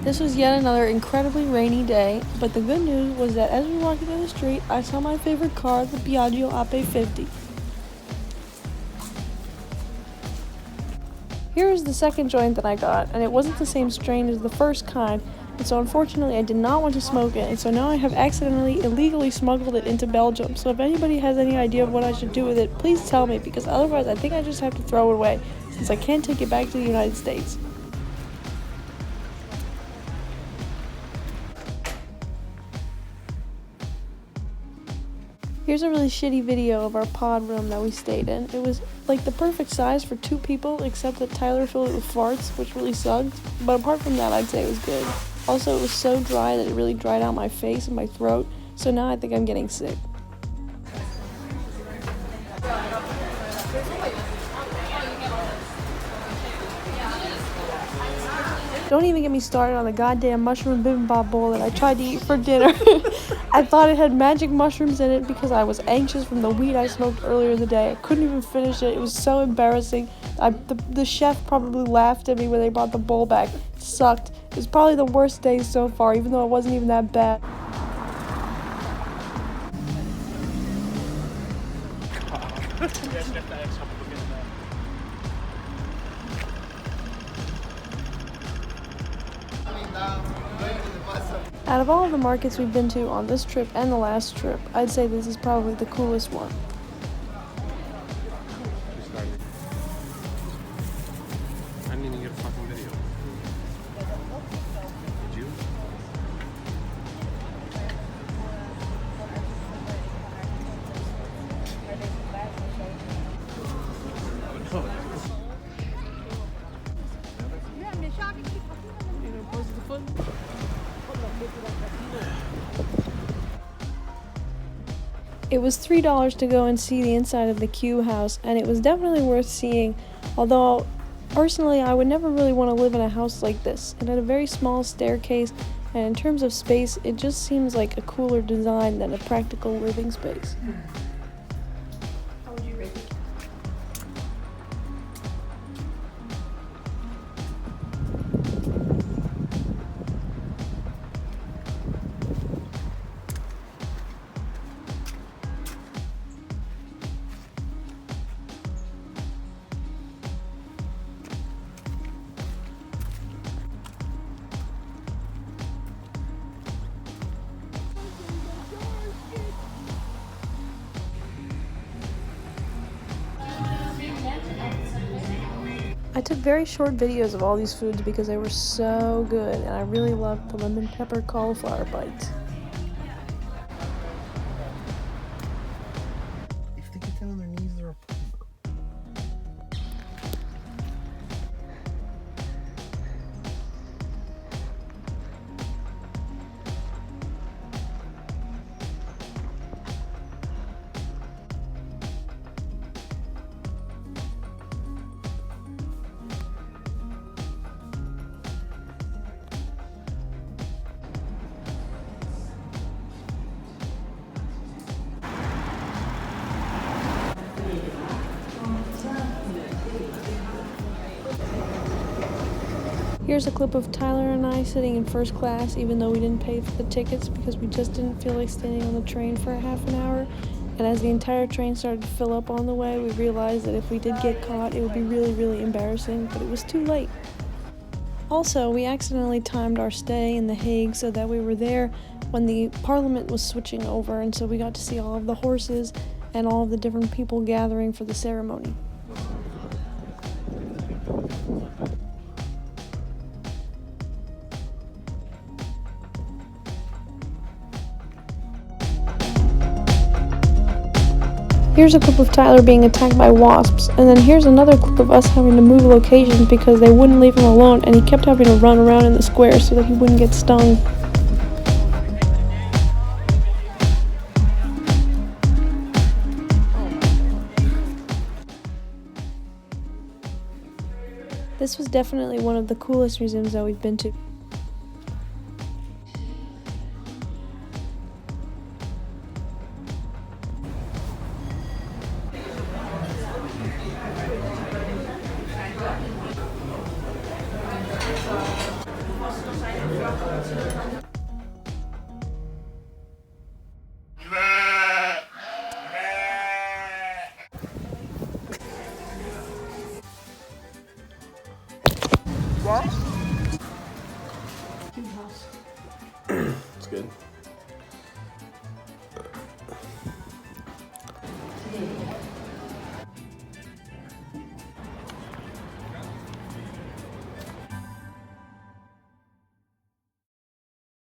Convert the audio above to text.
This was yet another incredibly rainy day, but the good news was that as we were walking down the street, I saw my favorite car, the Piaggio Ape 50. Here is the second joint that I got, and it wasn't the same strain as the first kind, and so unfortunately I did not want to smoke it, and so now I have accidentally, illegally smuggled it into Belgium. So if anybody has any idea of what I should do with it, please tell me, because otherwise I think I just have to throw it away, since I can't take it back to the United States. Here's a really shitty video of our pod room that we stayed in. It was like the perfect size for 2 people, except that Tyler filled it with farts, which really sucked. But apart from that, I'd say it was good. Also, it was so dry that it really dried out my face and my throat, so now I think I'm getting sick. Don't even get me started on the goddamn mushroom bibimbap bowl that I tried to eat for dinner. I thought it had magic mushrooms in it because I was anxious from the weed I smoked earlier in the day. I couldn't even finish it. It was so embarrassing. The chef probably laughed at me when they brought the bowl back. It sucked. It was probably the worst day so far, even though it wasn't even that bad. Out of all of the markets we've been to on this trip and the last trip, I'd say this is probably the coolest one. I didn't even get a fucking video. Did you? It was $3 to go and see the inside of the Q house, and it was definitely worth seeing, although personally I would never really want to live in a house like this. It had a very small staircase, and in terms of space, it just seems like a cooler design than a practical living space. How would you rate it? I took very short videos of all these foods because they were so good, and I really loved the lemon pepper cauliflower bites. If they get down on their knees, they're a Here's a clip of Tyler and I sitting in first class, even though we didn't pay for the tickets because we just didn't feel like standing on the train for a half an hour. And as the entire train started to fill up on the way, we realized that if we did get caught, it would be really, really embarrassing, but it was too late. Also, we accidentally timed our stay in The Hague so that we were there when the Parliament was switching over, and so we got to see all of the horses and all of the different people gathering for the ceremony. Here's a clip of Tyler being attacked by wasps, and then here's another clip of us having to move locations because they wouldn't leave him alone, and he kept having to run around in the square so that he wouldn't get stung. This was definitely one of the coolest museums that we've been to.